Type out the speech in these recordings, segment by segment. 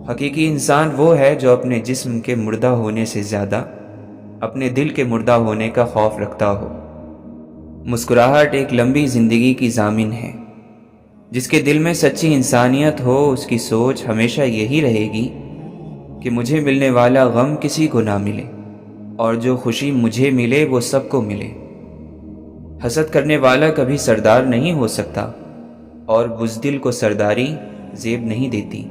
حقیقی انسان وہ ہے جو اپنے جسم کے مردہ ہونے سے زیادہ اپنے دل کے مردہ ہونے کا خوف رکھتا ہو۔ مسکراہٹ ایک لمبی زندگی کی ضامن ہے۔ جس کے دل میں سچی انسانیت ہو اس کی سوچ ہمیشہ یہی رہے گی کہ مجھے ملنے والا غم کسی کو نہ ملے اور جو خوشی مجھے ملے وہ سب کو ملے۔ حسد کرنے والا کبھی سردار نہیں ہو سکتا اور بزدل کو سرداری زیب نہیں دیتی۔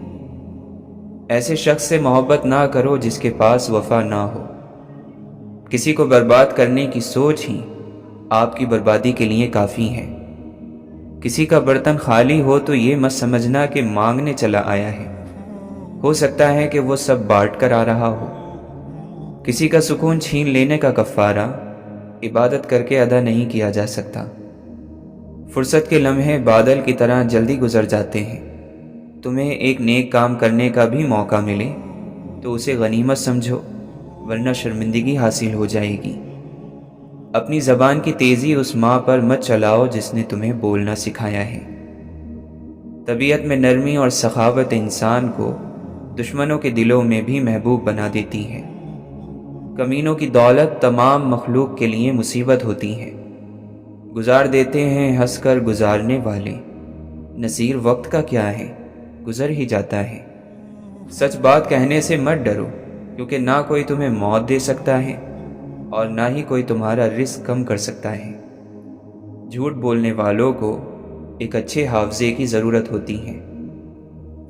ایسے شخص سے محبت نہ کرو جس کے پاس وفا نہ ہو۔ کسی کو برباد کرنے کی سوچ ہی آپ کی بربادی کے لیے کافی ہے۔ کسی کا برتن خالی ہو تو یہ مت سمجھنا کہ مانگنے چلا آیا ہے، ہو سکتا ہے کہ وہ سب بانٹ کر آ رہا ہو۔ کسی کا سکون چھین لینے کا کفارہ عبادت کر کے ادا نہیں کیا جا سکتا۔ فرصت کے لمحے بادل کی طرح جلدی گزر جاتے ہیں۔ تمہیں ایک نیک کام کرنے کا بھی موقع ملے تو اسے غنیمت سمجھو، ورنہ شرمندگی حاصل ہو جائے گی۔ اپنی زبان کی تیزی اس ماں پر مت چلاؤ جس نے تمہیں بولنا سکھایا ہے۔ طبیعت میں نرمی اور سخاوت انسان کو دشمنوں کے دلوں میں بھی محبوب بنا دیتی ہے۔ کمینوں کی دولت تمام مخلوق کے لیے مصیبت ہوتی ہے۔ گزار دیتے ہیں ہنس کر گزارنے والے، نصیر وقت کا کیا ہے، گزر ہی جاتا ہے۔ سچ بات کہنے سے مت ڈرو، کیونکہ نہ کوئی تمہیں موت دے سکتا ہے اور نہ ہی کوئی تمہارا رزق کم کر سکتا ہے۔ جھوٹ بولنے والوں کو ایک اچھے حافظے کی ضرورت ہوتی ہے۔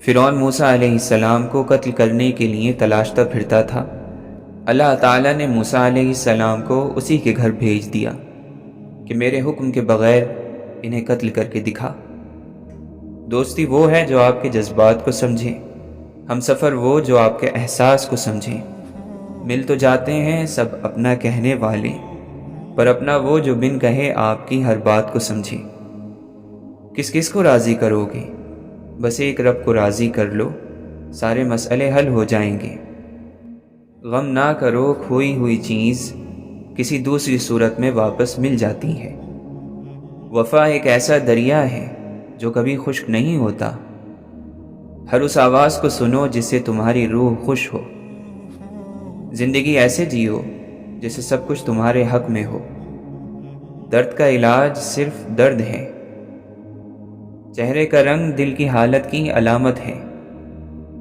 فرعون موسیٰ علیہ السلام کو قتل کرنے کے لیے تلاشتا پھرتا تھا۔ اللہ تعالیٰ نے موسیٰ علیہ السلام کو اسی کے گھر بھیج دیا کہ میرے حکم کے بغیر انہیں قتل کر کے دکھا۔ دوستی وہ ہے جو آپ کے جذبات کو سمجھے، ہم سفر وہ جو آپ کے احساس کو سمجھیں۔ مل تو جاتے ہیں سب اپنا کہنے والے، پر اپنا وہ جو بن کہے آپ کی ہر بات کو سمجھے۔ کس کس کو راضی کرو گے؟ بس ایک رب کو راضی کر لو، سارے مسئلے حل ہو جائیں گے۔ غم نہ کرو، کھوئی ہوئی چیز کسی دوسری صورت میں واپس مل جاتی ہے۔ وفا ایک ایسا دریا ہے جو کبھی خشک نہیں ہوتا۔ ہر اس آواز کو سنو جس سے تمہاری روح خوش ہو۔ زندگی ایسے جیو جیسے سب کچھ تمہارے حق میں ہو۔ درد کا علاج صرف درد ہے۔ چہرے کا رنگ دل کی حالت کی علامت ہے۔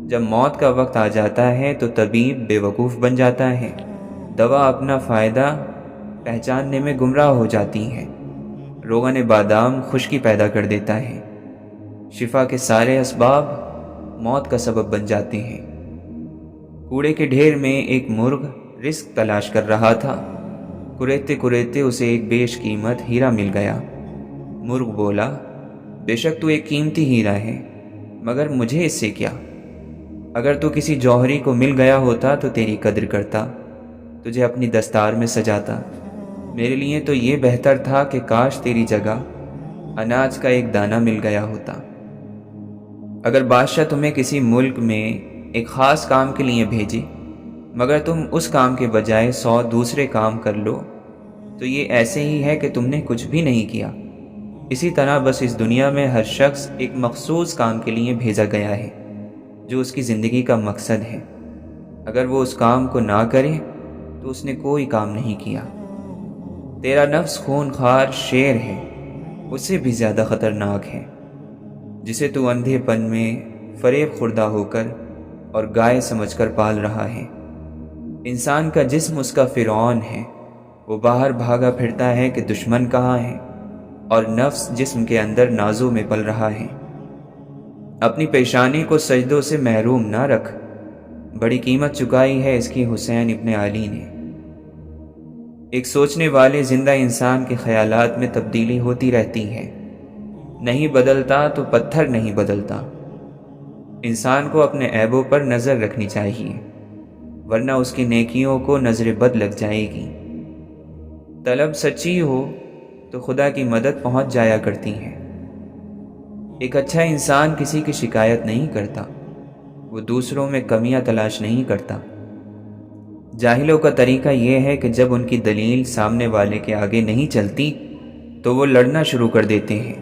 جب موت کا وقت آ جاتا ہے تو طبیب بے وقوف بن جاتا ہے۔ دوا اپنا فائدہ پہچاننے میں گمراہ ہو جاتی ہے۔ روغن بادام خشکی پیدا کر دیتا ہے۔ شفا کے سارے اسباب موت کا سبب بن جاتے ہیں۔ کوڑے کے ڈھیر میں ایک مرغ رزق تلاش کر رہا تھا۔ کریتے کریتے اسے ایک بیش قیمت ہیرا مل گیا۔ مرغ بولا، بے شک تو ایک قیمتی ہیرا ہے، مگر مجھے اس سے کیا؟ اگر تو کسی جوہری کو مل گیا ہوتا تو تیری قدر کرتا، تجھے اپنی دستار میں سجاتا۔ میرے لیے تو یہ بہتر تھا کہ کاش تیری جگہ اناج کا ایک دانہ مل گیا ہوتا۔ اگر بادشاہ تمہیں کسی ملک میں ایک خاص کام کے لیے بھیجے مگر تم اس کام کے بجائے 100 دوسرے کام کر لو تو یہ ایسے ہی ہے کہ تم نے کچھ بھی نہیں کیا۔ اسی طرح بس اس دنیا میں ہر شخص ایک مخصوص کام کے لیے بھیجا گیا ہے جو اس کی زندگی کا مقصد ہے۔ اگر وہ اس کام کو نہ کرے تو اس نے کوئی کام نہیں کیا۔ تیرا نفس خون خوار شیر ہے، اس سے بھی زیادہ خطرناک ہے، جسے تو اندھے پن میں فریب خوردہ ہو کر اور گائے سمجھ کر پال رہا ہے۔ انسان کا جسم اس کا فرعون ہے، وہ باہر بھاگا پھرتا ہے کہ دشمن کہاں ہے، اور نفس جسم کے اندر نازوں میں پل رہا ہے۔ اپنی پیشانی کو سجدوں سے محروم نہ رکھ، بڑی قیمت چکائی ہے اس کی حسین ابن علی نے۔ ایک سوچنے والے زندہ انسان کے خیالات میں تبدیلی ہوتی رہتی ہے، نہیں بدلتا تو پتھر نہیں بدلتا۔ انسان کو اپنے عیبوں پر نظر رکھنی چاہیے، ورنہ اس کی نیکیوں کو نظر بد لگ جائے گی۔ طلب سچی ہو تو خدا کی مدد پہنچ جایا کرتی ہے۔ ایک اچھا انسان کسی کی شکایت نہیں کرتا، وہ دوسروں میں کمیاں تلاش نہیں کرتا۔ جاہلوں کا طریقہ یہ ہے کہ جب ان کی دلیل سامنے والے کے آگے نہیں چلتی تو وہ لڑنا شروع کر دیتے ہیں۔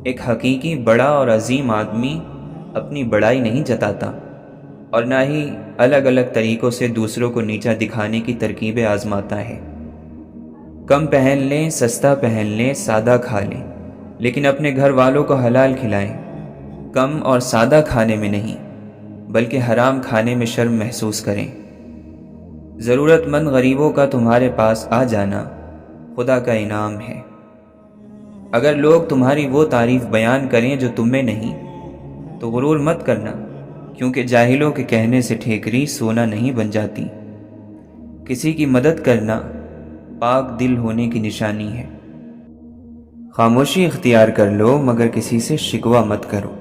ایک حقیقی بڑا اور عظیم آدمی اپنی بڑائی نہیں جتاتا، اور نہ ہی الگ الگ طریقوں سے دوسروں کو نیچا دکھانے کی ترکیبیں آزماتا ہے۔ کم پہن لیں، سستا پہن لیں، سادہ کھا لیں، لیکن اپنے گھر والوں کو حلال کھلائیں۔ کم اور سادہ کھانے میں نہیں بلکہ حرام کھانے میں شرم محسوس کریں۔ ضرورت مند غریبوں کا تمہارے پاس آ جانا خدا کا انعام ہے۔ اگر لوگ تمہاری وہ تعریف بیان کریں جو تم میں نہیں تو غرور مت کرنا، کیونکہ جاہلوں کے کہنے سے ٹھیکری سونا نہیں بن جاتی۔ کسی کی مدد کرنا پاک دل ہونے کی نشانی ہے۔ خاموشی اختیار کر لو مگر کسی سے شکوہ مت کرو۔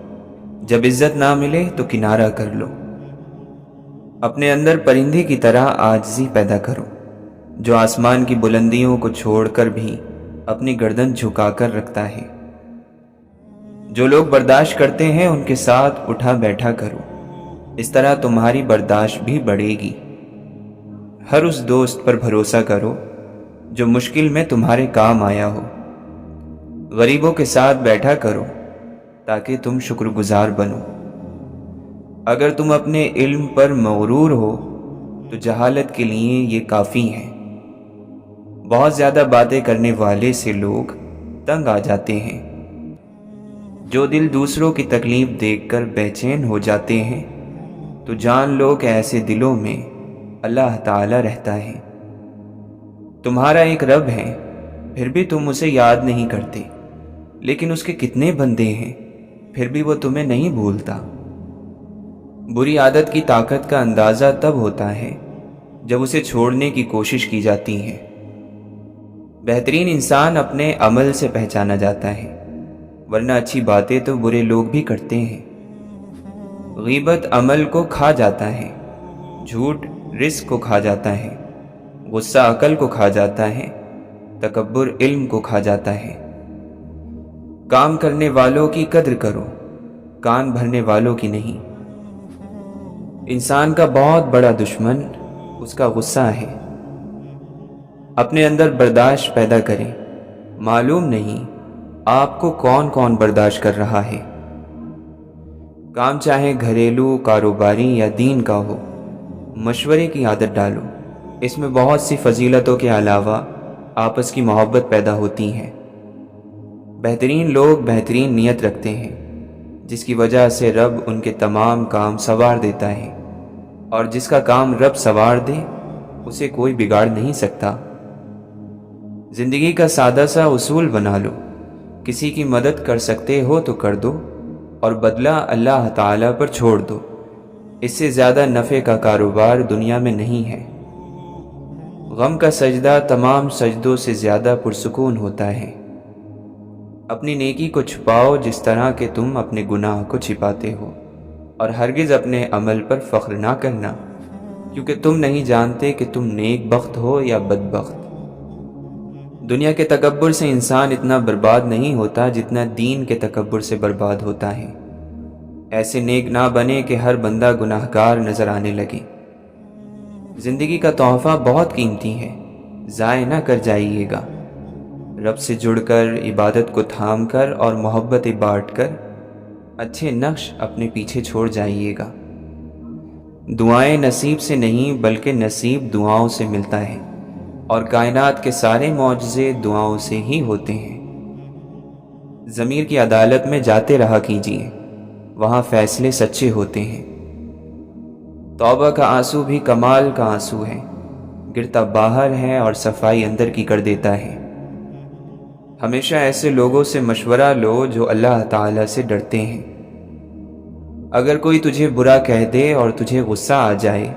جب عزت نہ ملے تو کنارہ کر لو۔ اپنے اندر پرندے کی طرح عاجزی پیدا کرو، جو آسمان کی بلندیوں کو چھوڑ کر بھی اپنی گردن جھکا کر رکھتا ہے۔ جو لوگ برداشت کرتے ہیں ان کے ساتھ اٹھا بیٹھا کرو، اس طرح تمہاری برداشت بھی بڑھے گی۔ ہر اس دوست پر بھروسہ کرو جو مشکل میں تمہارے کام آیا ہو۔ غریبوں کے ساتھ بیٹھا کرو تاکہ تم شکر گزار بنو۔ اگر تم اپنے علم پر مغرور ہو تو جہالت کے لیے یہ کافی ہے۔ بہت زیادہ باتیں کرنے والے سے لوگ تنگ آ جاتے ہیں۔ جو دل دوسروں کی تکلیف دیکھ کر بے چین ہو جاتے ہیں تو جان لو کہ ایسے دلوں میں اللہ تعالی رہتا ہے۔ تمہارا ایک رب ہے، پھر بھی تم اسے یاد نہیں کرتے، لیکن اس کے کتنے بندے ہیں، پھر بھی وہ تمہیں نہیں بھولتا۔ بری عادت کی طاقت کا اندازہ تب ہوتا ہے جب اسے چھوڑنے کی کوشش کی جاتی ہے۔ بہترین انسان اپنے عمل سے پہچانا جاتا ہے، ورنہ اچھی باتیں تو برے لوگ بھی کرتے ہیں۔ غیبت عمل کو کھا جاتا ہے، جھوٹ رزق کو کھا جاتا ہے، غصہ عقل کو کھا جاتا ہے، تکبر علم کو کھا جاتا ہے۔ کام کرنے والوں کی قدر کرو، کان بھرنے والوں کی نہیں۔ انسان کا بہت بڑا دشمن اس کا غصہ ہے۔ اپنے اندر برداشت پیدا کریں۔ معلوم نہیں آپ کو کون کون برداشت کر رہا ہے۔ کام چاہے گھریلو، کاروباری یا دین کا ہو، مشورے کی عادت ڈالو۔ اس میں بہت سی فضیلتوں کے علاوہ آپس کی محبت پیدا ہوتی ہے۔ بہترین لوگ بہترین نیت رکھتے ہیں، جس کی وجہ سے رب ان کے تمام کام سنوار دیتا ہے، اور جس کا کام رب سنوار دے اسے کوئی بگاڑ نہیں سکتا۔ زندگی کا سادہ سا اصول بنا لو، کسی کی مدد کر سکتے ہو تو کر دو اور بدلہ اللہ تعالیٰ پر چھوڑ دو۔ اس سے زیادہ نفع کا کاروبار دنیا میں نہیں ہے۔ غم کا سجدہ تمام سجدوں سے زیادہ پرسکون ہوتا ہے۔ اپنی نیکی کو چھپاؤ جس طرح کہ تم اپنے گناہ کو چھپاتے ہو، اور ہرگز اپنے عمل پر فخر نہ کرنا، کیونکہ تم نہیں جانتے کہ تم نیک بخت ہو یا بدبخت۔ دنیا کے تکبر سے انسان اتنا برباد نہیں ہوتا جتنا دین کے تکبر سے برباد ہوتا ہے۔ ایسے نیک نہ بنے کہ ہر بندہ گناہگار نظر آنے لگے۔ زندگی کا تحفہ بہت قیمتی ہے، ضائع نہ کر جائیے گا۔ رب سے جڑ کر، عبادت کو تھام کر اور محبت بانٹ کر اچھے نقش اپنے پیچھے چھوڑ جائیے گا۔ دعائیں نصیب سے نہیں بلکہ نصیب دعاؤں سے ملتا ہے، اور کائنات کے سارے معجزے دعاؤں سے ہی ہوتے ہیں۔ ضمیر کی عدالت میں جاتے رہا کیجیے، وہاں فیصلے سچے ہوتے ہیں۔ توبہ کا آنسو بھی کمال کا آنسو ہے، گرتا باہر ہے اور صفائی اندر کی کر دیتا ہے۔ ہمیشہ ایسے لوگوں سے مشورہ لو جو اللہ تعالیٰ سے ڈرتے ہیں۔ اگر کوئی تجھے برا کہہ دے اور تجھے غصہ آ جائے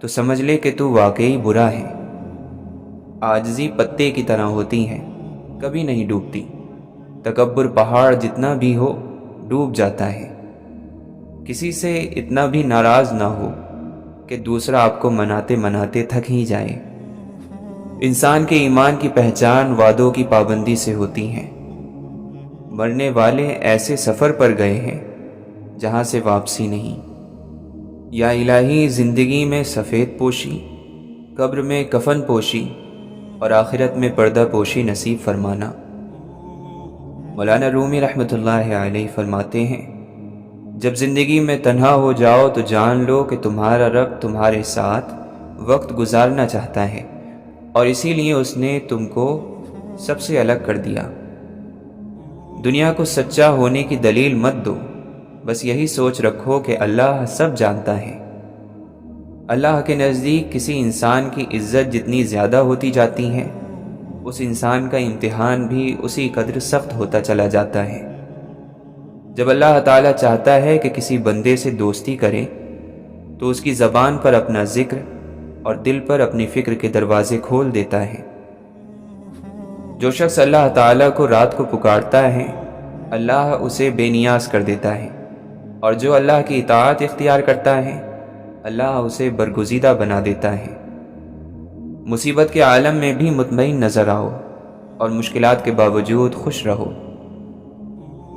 تو سمجھ لے کہ تو واقعی برا ہے۔ عاجزی پتے کی طرح ہوتی ہے، کبھی نہیں ڈوبتی۔ تکبر پہاڑ جتنا بھی ہو ڈوب جاتا ہے۔ کسی سے اتنا بھی ناراض نہ ہو کہ دوسرا آپ کو مناتے مناتے تھک ہی جائے۔ انسان کے ایمان کی پہچان وعدوں کی پابندی سے ہوتی ہے۔ مرنے والے ایسے سفر پر گئے ہیں جہاں سے واپسی نہیں۔ یا الہی، زندگی میں سفید پوشی، قبر میں کفن پوشی اور آخرت میں پردہ پوشی نصیب فرمانا۔ مولانا رومی رحمۃ اللہ علیہ فرماتے ہیں، جب زندگی میں تنہا ہو جاؤ تو جان لو کہ تمہارا رب تمہارے ساتھ وقت گزارنا چاہتا ہے، اور اسی لیے اس نے تم کو سب سے الگ کر دیا۔ دنیا کو سچا ہونے کی دلیل مت دو، بس یہی سوچ رکھو کہ اللہ سب جانتا ہے۔ اللہ کے نزدیک کسی انسان کی عزت جتنی زیادہ ہوتی جاتی ہے، اس انسان کا امتحان بھی اسی قدر سخت ہوتا چلا جاتا ہے۔ جب اللہ تعالیٰ چاہتا ہے کہ کسی بندے سے دوستی کرے تو اس کی زبان پر اپنا ذکر اور دل پر اپنی فکر کے دروازے کھول دیتا ہے۔ جو شخص اللہ تعالیٰ کو رات کو پکارتا ہے، اللہ اسے بے نیاز کر دیتا ہے، اور جو اللہ کی اطاعت اختیار کرتا ہے، اللہ اسے برگزیدہ بنا دیتا ہے۔ مصیبت کے عالم میں بھی مطمئن نظر آؤ اور مشکلات کے باوجود خوش رہو۔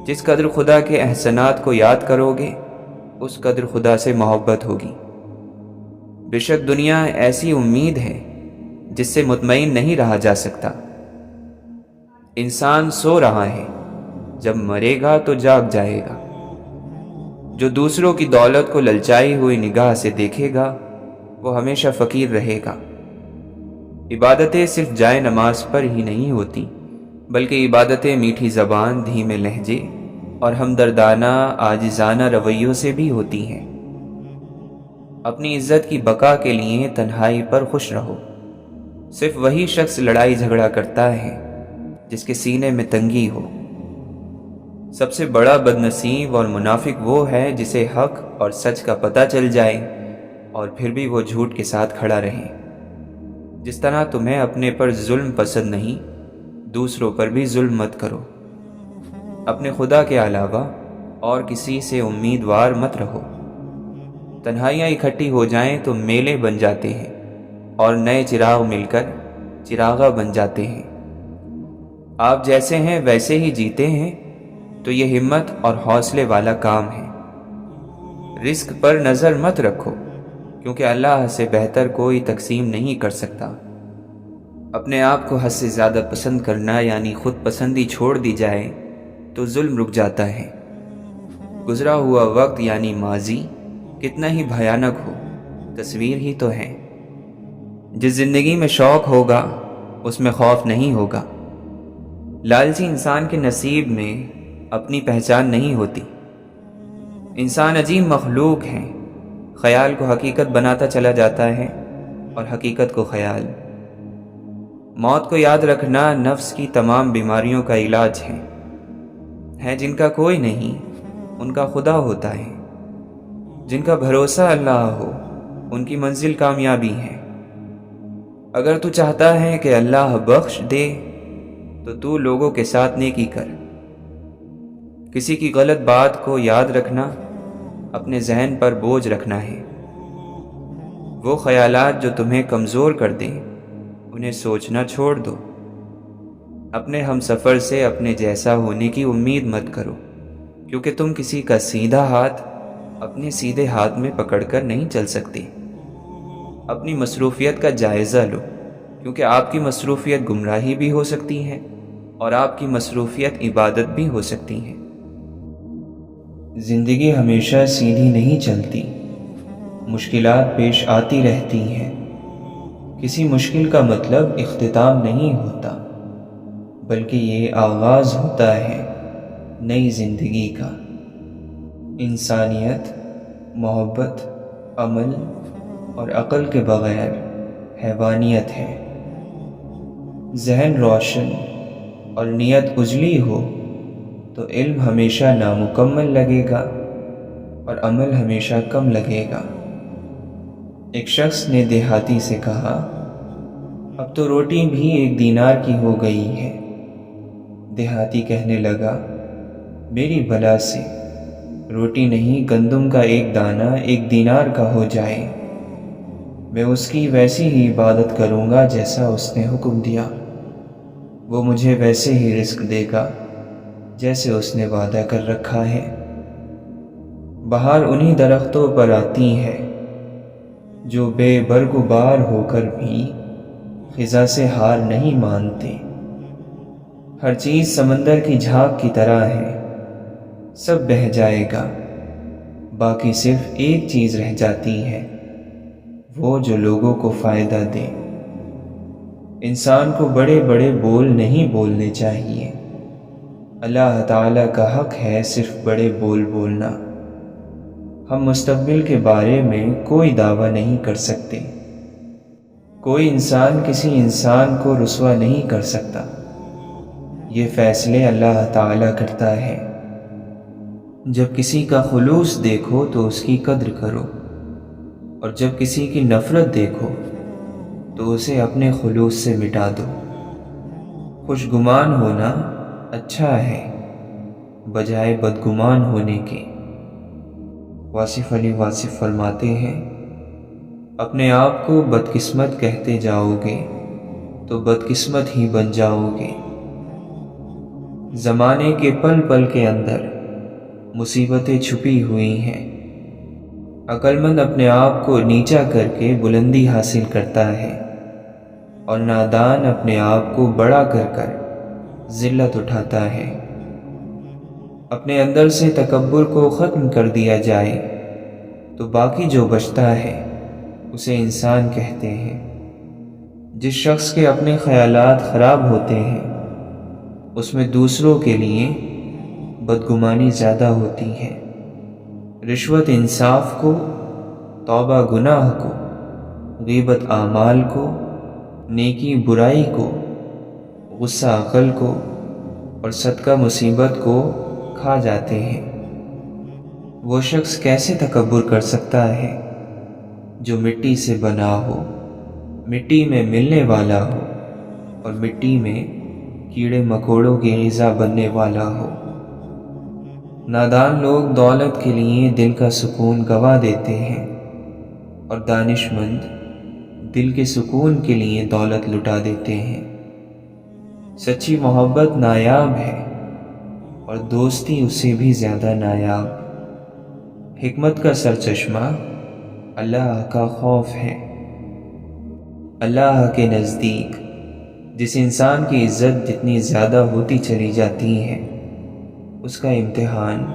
جس قدر خدا کے احسانات کو یاد کرو گے، اس قدر خدا سے محبت ہوگی۔ بے شک دنیا ایسی امید ہے جس سے مطمئن نہیں رہا جا سکتا۔ انسان سو رہا ہے، جب مرے گا تو جاگ جائے گا۔ جو دوسروں کی دولت کو للچائی ہوئی نگاہ سے دیکھے گا، وہ ہمیشہ فقیر رہے گا۔ عبادتیں صرف جائے نماز پر ہی نہیں ہوتی، بلکہ عبادتیں میٹھی زبان، دھیمے لہجے اور ہمدردانہ عاجزانہ رویوں سے بھی ہوتی ہیں۔ اپنی عزت کی بقا کے لیے تنہائی پر خوش رہو۔ صرف وہی شخص لڑائی جھگڑا کرتا ہے جس کے سینے میں تنگی ہو۔ سب سے بڑا بد نصیب اور منافق وہ ہے جسے حق اور سچ کا پتہ چل جائے اور پھر بھی وہ جھوٹ کے ساتھ کھڑا رہے۔ جس طرح تمہیں اپنے پر ظلم پسند نہیں، دوسروں پر بھی ظلم مت کرو۔ اپنے خدا کے علاوہ اور کسی سے امیدوار مت رہو۔ تنہائیاں اکٹھی ہو جائیں تو میلے بن جاتے ہیں، اور نئے چراغ مل کر چراغاں بن جاتے ہیں۔ آپ جیسے ہیں ویسے ہی جیتے ہیں، تو یہ ہمت اور حوصلے والا کام ہے۔ رزق پر نظر مت رکھو، کیونکہ اللہ سے بہتر کوئی تقسیم نہیں کر سکتا۔ اپنے آپ کو حد سے زیادہ پسند کرنا یعنی خود پسندی چھوڑ دی جائے تو ظلم رک جاتا ہے۔ گزرا ہوا وقت یعنی ماضی کتنا ہی بھیانک ہو، تصویر ہی تو ہے۔ جس زندگی میں شوق ہوگا اس میں خوف نہیں ہوگا۔ لالچی انسان کے نصیب میں اپنی پہچان نہیں ہوتی۔ انسان عجیب مخلوق ہے، خیال کو حقیقت بناتا چلا جاتا ہے اور حقیقت کو خیال۔ موت کو یاد رکھنا نفس کی تمام بیماریوں کا علاج ہے جن کا کوئی نہیں، ان کا خدا ہوتا ہے۔ جن کا بھروسہ اللہ ہو، ان کی منزل کامیابی ہے۔ اگر تو چاہتا ہے کہ اللہ بخش دے تو لوگوں کے ساتھ نیکی کر۔ کسی کی غلط بات کو یاد رکھنا اپنے ذہن پر بوجھ رکھنا ہے۔ وہ خیالات جو تمہیں کمزور کر دیں انہیں سوچنا چھوڑ دو۔ اپنے ہم سفر سے اپنے جیسا ہونے کی امید مت کرو، کیونکہ تم کسی کا سیدھا ہاتھ اپنے سیدھے ہاتھ میں پکڑ کر نہیں چل سکتے۔ اپنی مصروفیت کا جائزہ لو، کیونکہ آپ کی مصروفیت گمراہی بھی ہو سکتی ہے اور آپ کی مصروفیت عبادت بھی ہو سکتی ہے۔ زندگی ہمیشہ سیدھی نہیں چلتی، مشکلات پیش آتی رہتی ہیں۔ کسی مشکل کا مطلب اختتام نہیں ہوتا، بلکہ یہ آغاز ہوتا ہے نئی زندگی کا۔ انسانیت، محبت، عمل اور عقل کے بغیر حیوانیت ہے۔ ذہن روشن اور نیت اجلی ہو تو علم ہمیشہ نامکمل لگے گا اور عمل ہمیشہ کم لگے گا۔ ایک شخص نے دیہاتی سے کہا، اب تو روٹی بھی 1 دینار کی ہو گئی ہے۔ دیہاتی کہنے لگا، میری بلا سے روٹی نہیں گندم کا 1 دانہ 1 دینار کا ہو جائے، میں اس کی ویسی ہی عبادت کروں گا جیسا اس نے حکم دیا، وہ مجھے ویسے ہی رزق دے گا جیسے اس نے وعدہ کر رکھا ہے۔ بہار انہی درختوں پر آتی ہے جو بے برگ و بار ہو کر بھی خزاں سے ہار نہیں مانتے۔ ہر چیز سمندر کی جھاگ کی طرح ہے، سب بہہ جائے گا باقی صرف ایک چیز رہ جاتی ہے، وہ جو لوگوں کو فائدہ دے۔ انسان کو بڑے بڑے بول نہیں بولنے چاہیے۔ اللہ تعالیٰ کا حق ہے صرف بڑے بول بولنا۔ ہم مستقبل کے بارے میں کوئی دعویٰ نہیں کر سکتے۔ کوئی انسان کسی انسان کو رسوا نہیں کر سکتا۔ یہ فیصلے اللہ تعالیٰ کرتا ہے۔ جب کسی کا خلوص دیکھو تو اس کی قدر کرو، اور جب کسی کی نفرت دیکھو تو اسے اپنے خلوص سے مٹا دو۔ خوشگمان ہونا اچھا ہے بجائے بدگمان ہونے کے۔ واصف علی واصف فرماتے ہیں، اپنے آپ کو بدقسمت کہتے جاؤ گے تو بدقسمت ہی بن جاؤ گے۔ زمانے کے پل پل کے اندر مصیبتیں چھپی ہوئی ہیں۔ عقل مند اپنے آپ کو نیچا کر کے بلندی حاصل کرتا ہے، اور نادان اپنے آپ کو بڑا کر کر ذلت اٹھاتا ہے۔ اپنے اندر سے تکبر کو ختم کر دیا جائے تو باقی جو بچتا ہے اسے انسان کہتے ہیں۔ جس شخص کے اپنے خیالات خراب ہوتے ہیں اس میں دوسروں کے لیے بدگمانی زیادہ ہوتی ہے۔ رشوت انصاف کو، توبہ گناہ کو، غیبت اعمال کو، نیکی برائی کو، غصہ عقل کو، اور صدقہ مصیبت کو کھا جاتے ہیں۔ وہ شخص کیسے تکبر کر سکتا ہے جو مٹی سے بنا ہو، مٹی میں ملنے والا ہو، اور مٹی میں کیڑے مکوڑوں کی غذا بننے والا ہو۔ نادان لوگ دولت کے لیے دل کا سکون گنوا دیتے ہیں، اور دانش مند دل کے سکون کے لیے دولت لٹا دیتے ہیں۔ سچی محبت نایاب ہے، اور دوستی اس سے بھی زیادہ نایاب۔ حکمت کا سرچشمہ اللہ کا خوف ہے۔ اللہ کے نزدیک جس انسان کی عزت جتنی زیادہ ہوتی چلی جاتی ہے، اس کا امتحان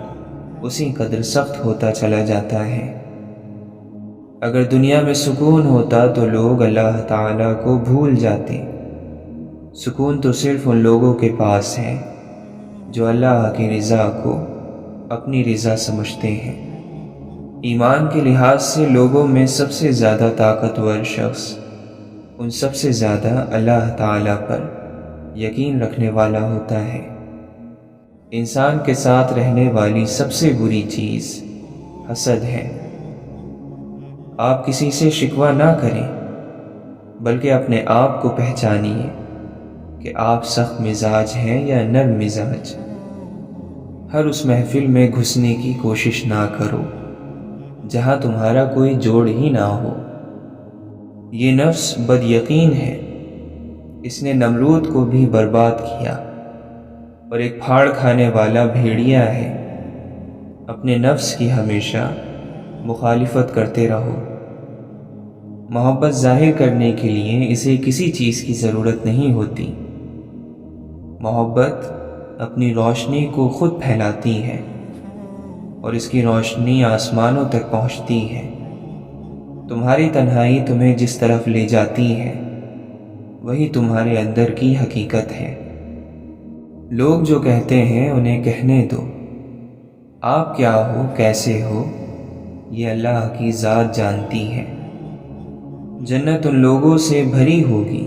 اسی قدر سخت ہوتا چلا جاتا ہے۔ اگر دنیا میں سکون ہوتا تو لوگ اللہ تعالیٰ کو بھول جاتے۔ سکون تو صرف ان لوگوں کے پاس ہے جو اللہ کی رضا کو اپنی رضا سمجھتے ہیں۔ ایمان کے لحاظ سے لوگوں میں سب سے زیادہ طاقتور شخص ان سب سے زیادہ اللہ تعالیٰ پر یقین رکھنے والا ہوتا ہے۔ انسان کے ساتھ رہنے والی سب سے بری چیز حسد ہے۔ آپ کسی سے شکوہ نہ کریں، بلکہ اپنے آپ کو پہچانیے کہ آپ سخت مزاج ہیں یا نرم مزاج۔ ہر اس محفل میں گھسنے کی کوشش نہ کرو جہاں تمہارا کوئی جوڑ ہی نہ ہو۔ یہ نفس بد یقین ہے، اس نے نمرود کو بھی برباد کیا، اور ایک پھاڑ کھانے والا بھیڑیا ہے۔ اپنے نفس کی ہمیشہ مخالفت کرتے رہو۔ محبت ظاہر کرنے کے لیے اسے کسی چیز کی ضرورت نہیں ہوتی۔ محبت اپنی روشنی کو خود پھیلاتی ہے، اور اس کی روشنی آسمانوں تک پہنچتی ہے۔ تمہاری تنہائی تمہیں جس طرف لے جاتی ہے وہی تمہارے اندر کی حقیقت ہے۔ لوگ جو کہتے ہیں انہیں کہنے دو، آپ کیا ہو، کیسے ہو، یہ اللہ کی ذات جانتی ہے۔ جنت ان لوگوں سے بھری ہوگی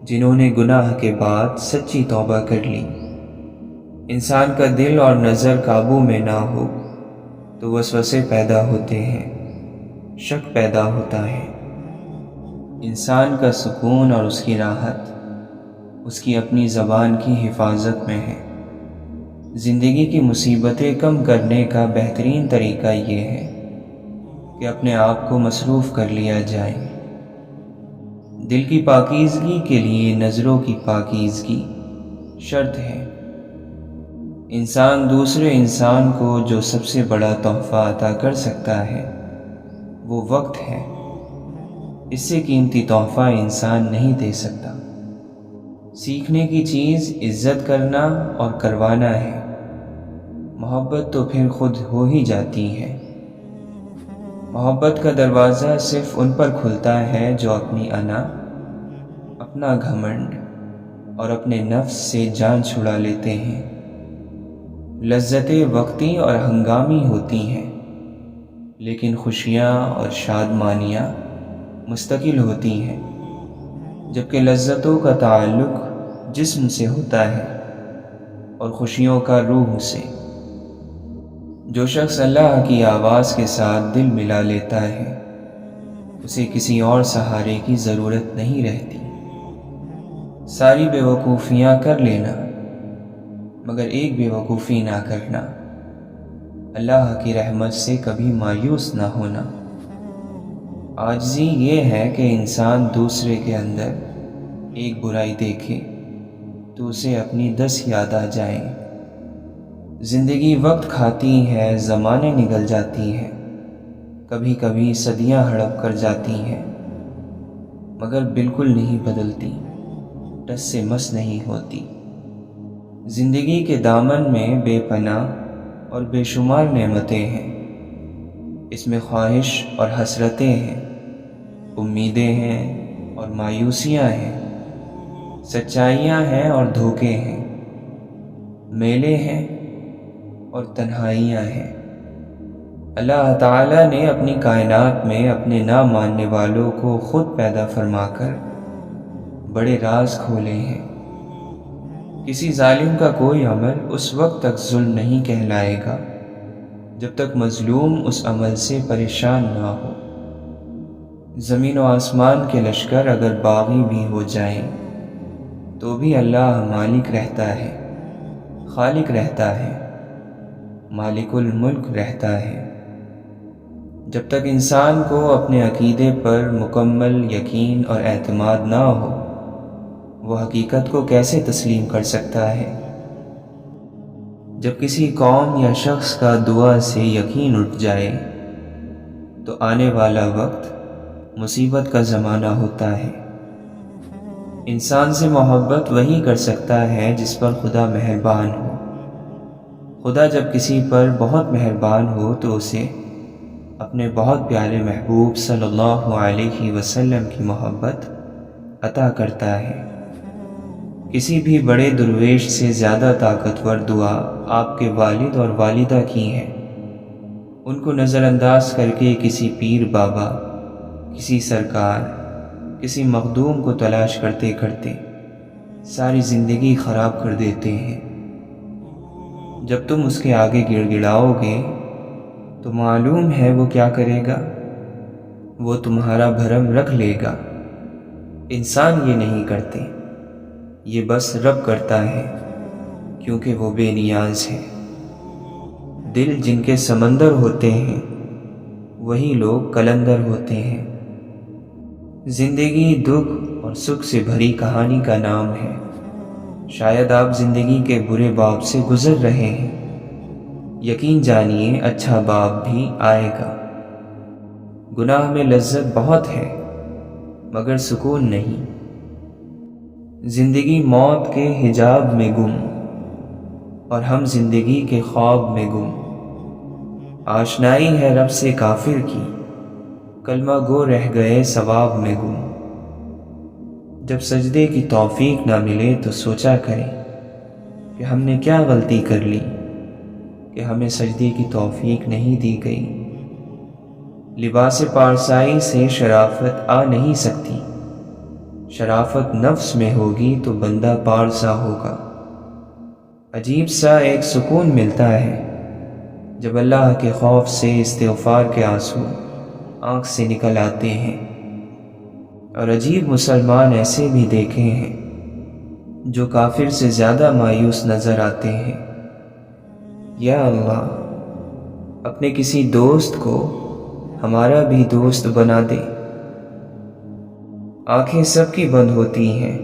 جنہوں نے گناہ کے بعد سچی توبہ کر لی۔ انسان کا دل اور نظر قابو میں نہ ہو تو وسوسے پیدا ہوتے ہیں، شک پیدا ہوتا ہے۔ انسان کا سکون اور اس کی راحت اس کی اپنی زبان کی حفاظت میں ہے۔ زندگی کی مصیبتیں کم کرنے کا بہترین طریقہ یہ ہے کہ اپنے آپ کو مصروف کر لیا جائے۔ دل کی پاکیزگی کے لیے نظروں کی پاکیزگی شرط ہے۔ انسان دوسرے انسان کو جو سب سے بڑا تحفہ عطا کر سکتا ہے وہ وقت ہے۔ اس سے قیمتی تحفہ انسان نہیں دے سکتا۔ سیکھنے کی چیز عزت کرنا اور کروانا ہے۔ محبت تو پھر خود ہو ہی جاتی ہے۔ محبت کا دروازہ صرف ان پر کھلتا ہے جو اپنی انا، اپنا گھمنڈ اور اپنے نفس سے جان چھڑا لیتے ہیں۔ لذتیں وقتی اور ہنگامی ہوتی ہیں، لیکن خوشیاں اور شادمانیاں مستقل ہوتی ہیں، جبکہ لذتوں کا تعلق جسم سے ہوتا ہے اور خوشیوں کا روح سے۔ جو شخص اللہ کی آواز کے ساتھ دل ملا لیتا ہے، اسے کسی اور سہارے کی ضرورت نہیں رہتی۔ ساری بے وقوفیاں کر لینا مگر ایک بے وقوفی نہ کرنا، اللہ کی رحمت سے کبھی مایوس نہ ہونا۔ عاجزی یہ ہے کہ انسان دوسرے کے اندر ایک برائی دیکھے تو اسے اپنی 10 یاد آ جائیں۔ زندگی وقت کھاتی ہے، زمانے نگل جاتی ہیں، کبھی کبھی صدیاں ہڑپ کر جاتی ہیں، مگر بالکل نہیں بدلتی، ٹس سے مس نہیں ہوتی۔ زندگی کے دامن میں بے پناہ اور بے شمار نعمتیں ہیں، اس میں خواہش اور حسرتیں ہیں، امیدیں ہیں اور مایوسیاں ہیں، سچائیاں ہیں اور دھوکے ہیں، میلے ہیں اور تنہائیاں ہیں۔ اللہ تعالیٰ نے اپنی کائنات میں اپنے نہ ماننے والوں کو خود پیدا فرما کر بڑے راز کھولے ہیں۔ کسی ظالم کا کوئی عمل اس وقت تک ظلم نہیں کہلائے گا جب تک مظلوم اس عمل سے پریشان نہ ہو۔ زمین و آسمان کے لشکر اگر باغی بھی ہو جائیں تو بھی اللہ مالک رہتا ہے، خالق رہتا ہے، مالک الملک رہتا ہے۔ جب تک انسان کو اپنے عقیدے پر مکمل یقین اور اعتماد نہ ہو، وہ حقیقت کو کیسے تسلیم کر سکتا ہے؟ جب کسی قوم یا شخص کا دعا سے یقین اٹھ جائے تو آنے والا وقت مصیبت کا زمانہ ہوتا ہے۔ انسان سے محبت وہی کر سکتا ہے جس پر خدا مہربان ہو۔ خدا جب کسی پر بہت مہربان ہو تو اسے اپنے بہت پیارے محبوب صلی اللہ علیہ وسلم کی محبت عطا کرتا ہے۔ کسی بھی بڑے درویش سے زیادہ طاقتور دعا آپ کے والد اور والدہ کی ہے۔ ان کو نظر انداز کر کے کسی پیر بابا، کسی سرکار، کسی مخدوم کو تلاش کرتے کرتے ساری زندگی خراب کر دیتے ہیں۔ جب تم اس کے آگے گڑ گڑاؤ گے تو معلوم ہے وہ کیا کرے گا، وہ تمہارا بھرم رکھ لے گا۔ انسان یہ نہیں کرتے، یہ بس رب کرتا ہے، کیونکہ وہ بے نیاز ہے۔ دل جن کے سمندر ہوتے ہیں وہی لوگ قلندر ہوتے ہیں۔ زندگی دکھ اور سکھ سے بھری کہانی کا نام ہے۔ شاید آپ زندگی کے برے باب سے گزر رہے ہیں، یقین جانیے اچھا باب بھی آئے گا۔ گناہ میں لذت بہت ہے مگر سکون نہیں۔ زندگی موت کے حجاب میں گم اور ہم زندگی کے خواب میں گم۔ آشنائی ہے رب سے کافر کی، کلمہ گو رہ گئے ثواب میں گم۔ جب سجدے کی توفیق نہ ملے تو سوچا کریں کہ ہم نے کیا غلطی کر لی کہ ہمیں سجدے کی توفیق نہیں دی گئی۔ لباس پارسائی سے شرافت آ نہیں سکتی، شرافت نفس میں ہوگی تو بندہ پارسا ہوگا۔ عجیب سا ایک سکون ملتا ہے جب اللہ کے خوف سے استغفار کے آنسو آنکھ سے نکل آتے ہیں، اور عجیب مسلمان ایسے بھی دیکھے ہیں جو کافر سے زیادہ مایوس نظر آتے ہیں۔ یا اللہ، اپنے کسی دوست کو ہمارا بھی دوست بنا دے۔ آنکھیں سب کی بند ہوتی ہیں،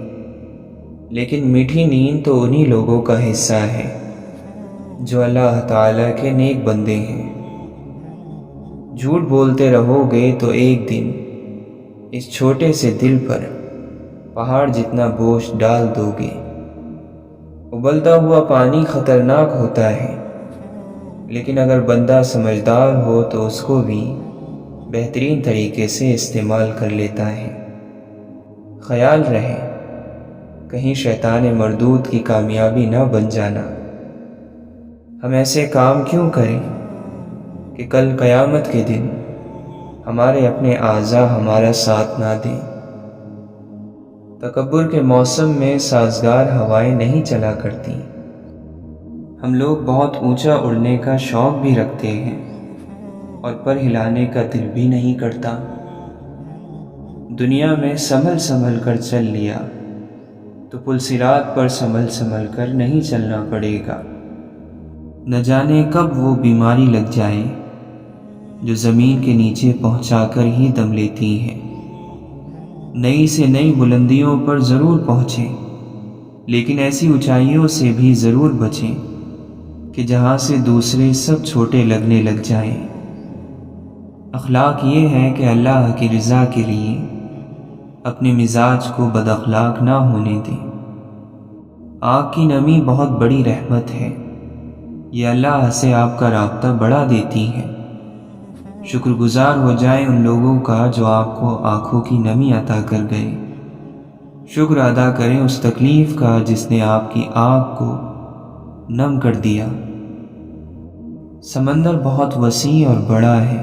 لیکن میٹھی نیند تو انہی لوگوں کا حصہ ہے جو اللہ تعالیٰ کے نیک بندے ہیں۔ جھوٹ بولتے رہو گے تو ایک دن اس چھوٹے سے دل پر پہاڑ جتنا بوجھ ڈال دو گے۔ ابلتا ہوا پانی خطرناک ہوتا ہے، لیکن اگر بندہ سمجھدار ہو تو اس کو بھی بہترین طریقے سے استعمال کر لیتا ہے۔ خیال رہے کہیں شیطان مردود کی کامیابی نہ بن جانا۔ ہم ایسے کام کیوں کریں کہ کل قیامت کے دن ہمارے اپنے اعضاء ہمارا ساتھ نہ دیں۔ تکبر کے موسم میں سازگار ہوائیں نہیں چلا کرتی۔ ہم لوگ بہت اونچا اڑنے کا شوق بھی رکھتے ہیں اور پر ہلانے کا دل بھی نہیں کرتا۔ دنیا میں سنبھل کر چل لیا تو پل صراط پر سنبھل کر نہیں چلنا پڑے گا۔ نہ جانے کب وہ بیماری لگ جائے جو زمین کے نیچے پہنچا کر ہی دم لیتی ہیں۔ نئی سے نئی بلندیوں پر ضرور پہنچیں، لیکن ایسی اونچائیوں سے بھی ضرور بچیں کہ جہاں سے دوسرے سب چھوٹے لگنے لگ جائیں۔ اخلاق یہ ہے کہ اللہ کی رضا کے لیے اپنے مزاج کو بد اخلاق نہ ہونے دیں۔ آنکھ کی نمی بہت بڑی رحمت ہے، یہ اللہ سے آپ کا رابطہ بڑھا دیتی ہے۔ شکر گزار ہو جائیں ان لوگوں کا جو آپ کو آنکھوں کی نمی عطا کر گئے۔ شکر ادا کریں اس تکلیف کا جس نے آپ کی آنکھ کو نم کر دیا۔ سمندر بہت وسیع اور بڑا ہے،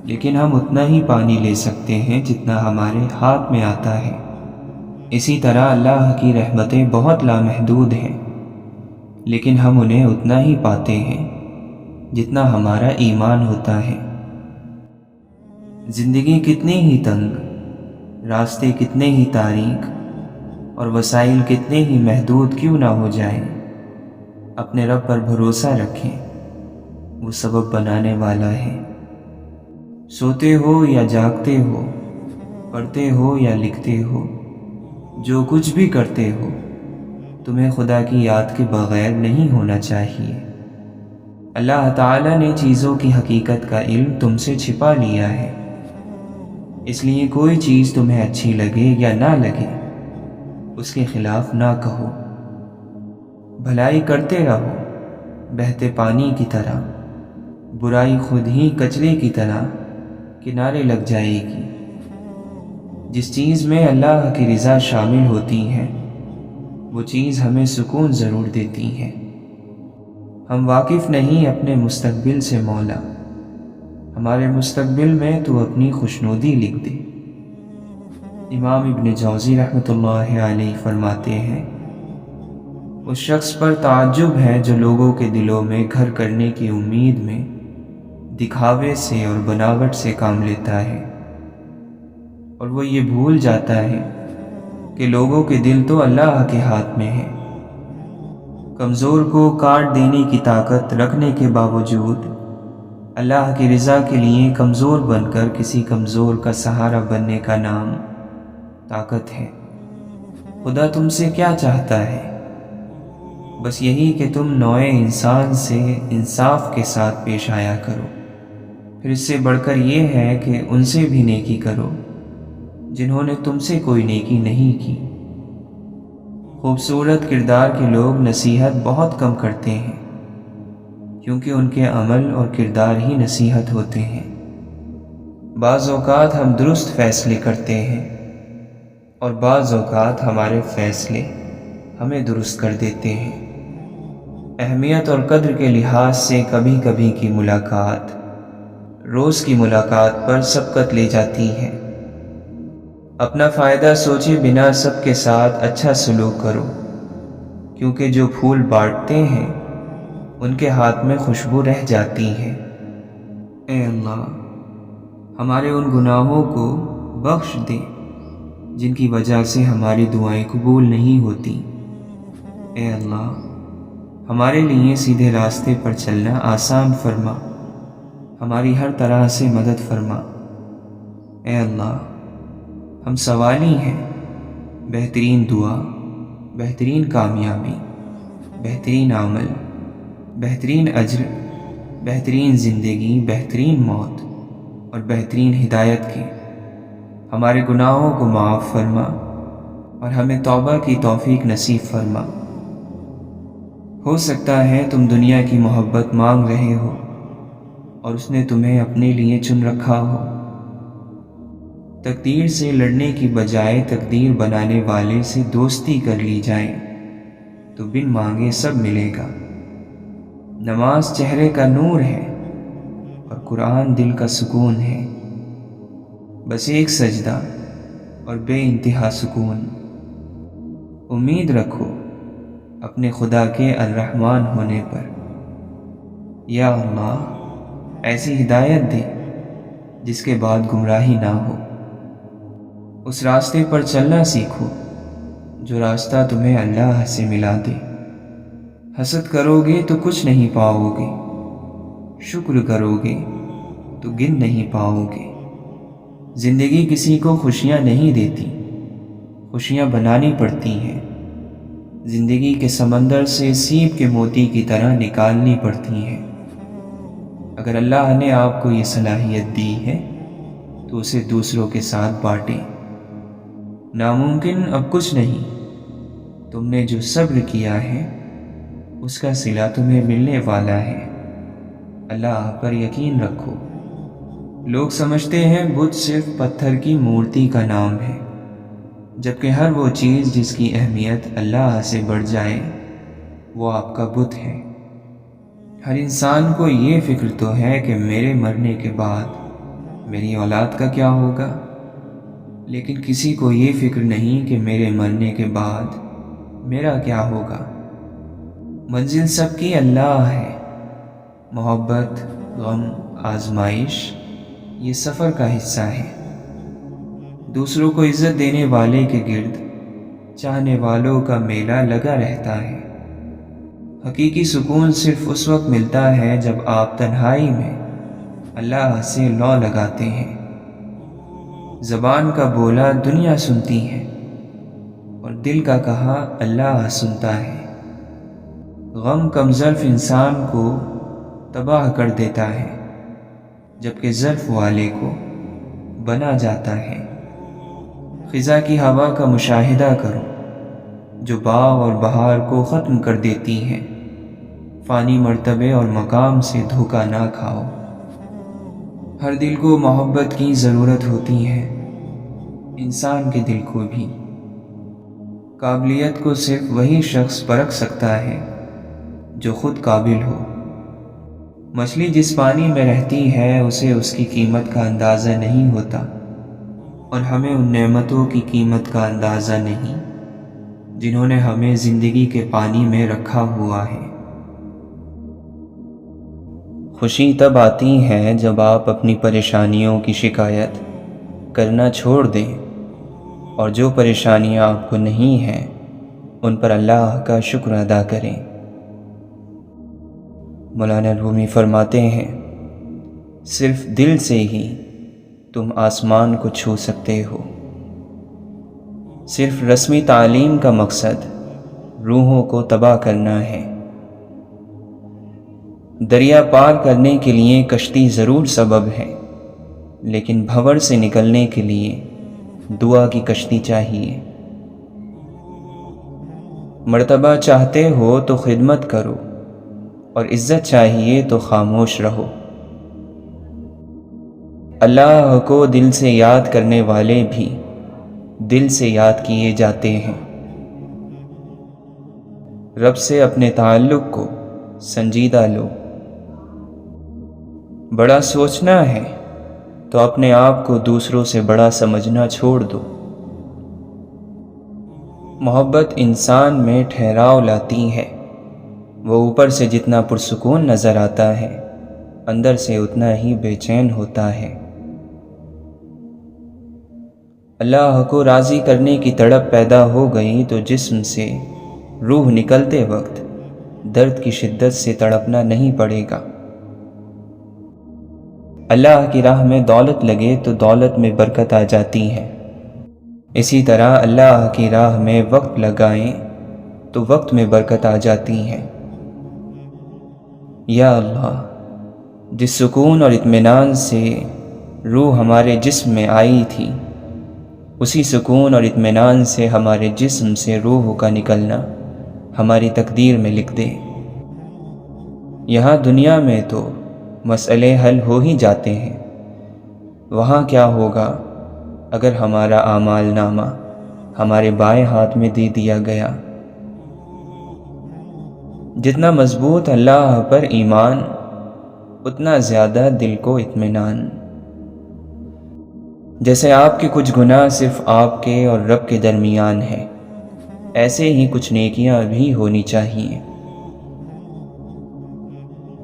لیکن ہم اتنا ہی پانی لے سکتے ہیں جتنا ہمارے ہاتھ میں آتا ہے۔ اسی طرح اللہ کی رحمتیں بہت لامحدود ہیں، لیکن ہم انہیں اتنا ہی پاتے ہیں جتنا ہمارا ایمان ہوتا ہے۔ زندگی کتنی ہی تنگ، راستے کتنے ہی تاریک اور وسائل کتنے ہی محدود کیوں نہ ہو جائیں، اپنے رب پر بھروسہ رکھیں، وہ سبب بنانے والا ہے۔ سوتے ہو یا جاگتے ہو، پڑھتے ہو یا لکھتے ہو، جو کچھ بھی کرتے ہو، تمہیں خدا کی یاد کے بغیر نہیں ہونا چاہیے۔ اللہ تعالیٰ نے چیزوں کی حقیقت کا علم تم سے چھپا لیا ہے، اس لیے کوئی چیز تمہیں اچھی لگے یا نہ لگے اس کے خلاف نہ کہو۔ بھلائی کرتے رہو بہتے پانی کی طرح، برائی خود ہی کچرے کی طرح کنارے لگ جائے گی۔ جس چیز میں اللہ کی رضا شامل ہوتی ہے وہ چیز ہمیں سکون ضرور دیتی ہے۔ ہم واقف نہیں اپنے مستقبل سے مولا، ہمارے مستقبل میں تو اپنی خوشنودی لکھ دے۔ امام ابن جوزی رحمۃ اللہ علیہ فرماتے ہیں، اس شخص پر تعجب ہے جو لوگوں کے دلوں میں گھر کرنے کی امید میں دکھاوے سے اور بناوٹ سے کام لیتا ہے، اور وہ یہ بھول جاتا ہے کہ لوگوں کے دل تو اللہ کے ہاتھ میں ہے۔ کمزور کو کاٹ دینے کی طاقت رکھنے کے باوجود اللہ کی رضا کے لیے کمزور بن کر کسی کمزور کا سہارا بننے کا نام طاقت ہے۔ خدا تم سے کیا چاہتا ہے؟ بس یہی کہ تم نوع انسان سے انصاف کے ساتھ پیش آیا کرو۔ پھر اس سے بڑھ کر یہ ہے کہ ان سے بھی نیکی کرو جنہوں نے تم سے کوئی نیکی نہیں کی۔ خوبصورت کردار کے لوگ نصیحت بہت کم کرتے ہیں، کیونکہ ان کے عمل اور کردار ہی نصیحت ہوتے ہیں۔ بعض اوقات ہم درست فیصلے کرتے ہیں اور بعض اوقات ہمارے فیصلے ہمیں درست کر دیتے ہیں۔ اہمیت اور قدر کے لحاظ سے کبھی کبھی کی ملاقات روز کی ملاقات پر سبقت لے جاتی ہے۔ اپنا فائدہ سوچے بنا سب کے ساتھ اچھا سلوک کرو، کیونکہ جو پھول بانٹتے ہیں ان کے ہاتھ میں خوشبو رہ جاتی ہے۔ اے اللہ، ہمارے ان گناہوں کو بخش دے جن کی وجہ سے ہماری دعائیں قبول نہیں ہوتی۔ اے اللہ، ہمارے لیے سیدھے راستے پر چلنا آسان فرما، ہماری ہر طرح سے مدد فرما۔ اے اللہ، ہم سوالی ہیں، بہترین دعا، بہترین کامیابی، بہترین عمل، بہترین اجر، بہترین زندگی، بہترین موت اور بہترین ہدایت کے ہمارے گناہوں کو معاف فرما اور ہمیں توبہ کی توفیق نصیب فرما۔ ہو سکتا ہے تم دنیا کی محبت مانگ رہے ہو اور اس نے تمہیں اپنے لیے چن رکھا ہو۔ تقدیر سے لڑنے کی بجائے تقدیر بنانے والے سے دوستی کر لی جائے تو بن مانگے سب ملے گا۔ نماز چہرے کا نور ہے اور قرآن دل کا سکون ہے۔ بس ایک سجدہ اور بے انتہا سکون۔ امید رکھو اپنے خدا کے الرحمن ہونے پر۔ یا اللہ ایسی ہدایت دے جس کے بعد گمراہی نہ ہو۔ اس راستے پر چلنا سیکھو جو راستہ تمہیں اللہ سے ملا دے۔ حسد کرو گے تو کچھ نہیں پاؤ گے، شکر کرو گے تو گن نہیں پاؤ گے۔ زندگی کسی کو خوشیاں نہیں دیتی، خوشیاں بنانی پڑتی ہیں۔ زندگی کے سمندر سے سیب کے موتی کی طرح نکالنی پڑتی ہیں۔ اگر اللہ نے آپ کو یہ صلاحیت دی ہے تو اسے دوسروں کے ساتھ بانٹیں۔ ناممکن اب کچھ نہیں، تم نے جو صبر کیا ہے اس کا صلہ تمہیں ملنے والا ہے۔ اللہ پر یقین رکھو۔ لوگ سمجھتے ہیں بت صرف پتھر کی مورتی کا نام ہے، جبکہ ہر وہ چیز جس کی اہمیت اللہ سے بڑھ جائے وہ آپ کا بت ہے۔ ہر انسان کو یہ فکر تو ہے کہ میرے مرنے کے بعد میری اولاد کا کیا ہوگا، لیکن کسی کو یہ فکر نہیں کہ میرے مرنے کے بعد میرا کیا ہوگا۔ منزل سب کی اللہ ہے۔ محبت، غم، آزمائش یہ سفر کا حصہ ہے۔ دوسروں کو عزت دینے والے کے گرد چاہنے والوں کا میلہ لگا رہتا ہے۔ حقیقی سکون صرف اس وقت ملتا ہے جب آپ تنہائی میں اللہ سے لو لگاتے ہیں۔ زبان کا بولا دنیا سنتی ہے اور دل کا کہا اللہ سنتا ہے۔ غم کم ظرف انسان کو تباہ کر دیتا ہے، جبکہ ظرف والے کو بنا جاتا ہے۔ خزاں کی ہوا کا مشاہدہ کرو جو باغ اور بہار کو ختم کر دیتی ہے۔ فانی مرتبے اور مقام سے دھوکہ نہ کھاؤ۔ ہر دل کو محبت کی ضرورت ہوتی ہے، انسان کے دل کو بھی۔ قابلیت کو صرف وہی شخص پرکھ سکتا ہے جو خود قابل ہو۔ مچھلی جس پانی میں رہتی ہے اسے اس کی قیمت کا اندازہ نہیں ہوتا، اور ہمیں ان نعمتوں کی قیمت کا اندازہ نہیں جنہوں نے ہمیں زندگی کے پانی میں رکھا ہوا ہے۔ خوشی تب آتی ہے جب آپ اپنی پریشانیوں کی شکایت کرنا چھوڑ دیں اور جو پریشانیاں آپ کو نہیں ہیں ان پر اللہ کا شکر ادا کریں۔ مولانا رومی فرماتے ہیں، صرف دل سے ہی تم آسمان کو چھو سکتے ہو۔ صرف رسمی تعلیم کا مقصد روحوں کو تباہ کرنا ہے۔ دریا پار کرنے کے لیے کشتی ضرور سبب ہے، لیکن بھنور سے نکلنے کے لیے دعا کی کشتی چاہیے۔ مرتبہ چاہتے ہو تو خدمت کرو اور عزت چاہیے تو خاموش رہو۔ اللہ کو دل سے یاد کرنے والے بھی دل سے یاد کیے جاتے ہیں۔ رب سے اپنے تعلق کو سنجیدہ لو۔ بڑا سوچنا ہے تو اپنے آپ کو دوسروں سے بڑا سمجھنا چھوڑ دو۔ محبت انسان میں ٹھہراؤ لاتی ہے۔ وہ اوپر سے جتنا پرسکون نظر آتا ہے اندر سے اتنا ہی بے چین ہوتا ہے۔ اللہ کو راضی کرنے کی تڑپ پیدا ہو گئی تو جسم سے روح نکلتے وقت درد کی شدت سے تڑپنا نہیں پڑے گا۔ اللہ کی راہ میں دولت لگے تو دولت میں برکت آ جاتی ہے۔ اسی طرح اللہ کی راہ میں وقت لگائیں تو وقت میں برکت آ جاتی ہے۔ یا اللہ، جس سکون اور اطمینان سے روح ہمارے جسم میں آئی تھی اسی سکون اور اطمینان سے ہمارے جسم سے روح کا نکلنا ہماری تقدیر میں لکھ دے۔ یہاں دنیا میں تو مسئلے حل ہو ہی جاتے ہیں۔ وہاں کیا ہوگا اگر ہمارا اعمال نامہ ہمارے بائیں ہاتھ میں دے دیا گیا؟ جتنا مضبوط اللہ پر ایمان، اتنا زیادہ دل کو اطمینان۔ جیسے آپ کے کچھ گناہ صرف آپ کے اور رب کے درمیان ہیں، ایسے ہی کچھ نیکیاں بھی ہونی چاہیے۔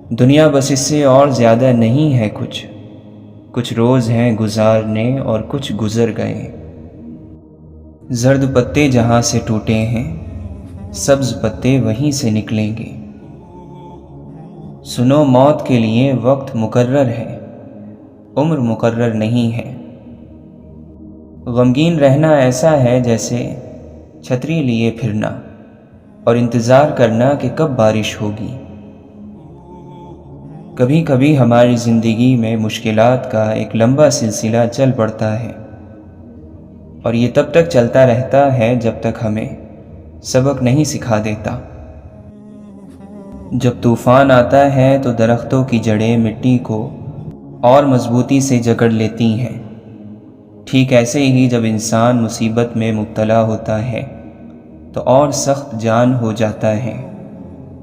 دنیا بس اس سے اور زیادہ نہیں ہے، کچھ روز ہیں گزارنے اور کچھ گزر گئے۔ زرد پتے جہاں سے ٹوٹے ہیں، سبز پتے وہیں سے نکلیں گے۔ سنو، موت کے لیے وقت مقرر ہے، عمر مقرر نہیں ہے۔ غمگین رہنا ایسا ہے جیسے چھتری لیے پھرنا اور انتظار کرنا کہ کب بارش ہوگی۔ کبھی کبھی ہماری زندگی میں مشکلات کا ایک لمبا سلسلہ چل پڑتا ہے، اور یہ تب تک چلتا رہتا ہے جب تک ہمیں سبق نہیں سکھا دیتا۔ جب طوفان آتا ہے تو درختوں کی جڑیں مٹی کو اور مضبوطی سے جکڑ لیتی ہیں۔ ٹھیک ایسے ہی جب انسان مصیبت میں مبتلا ہوتا ہے تو اور سخت جان ہو جاتا ہے،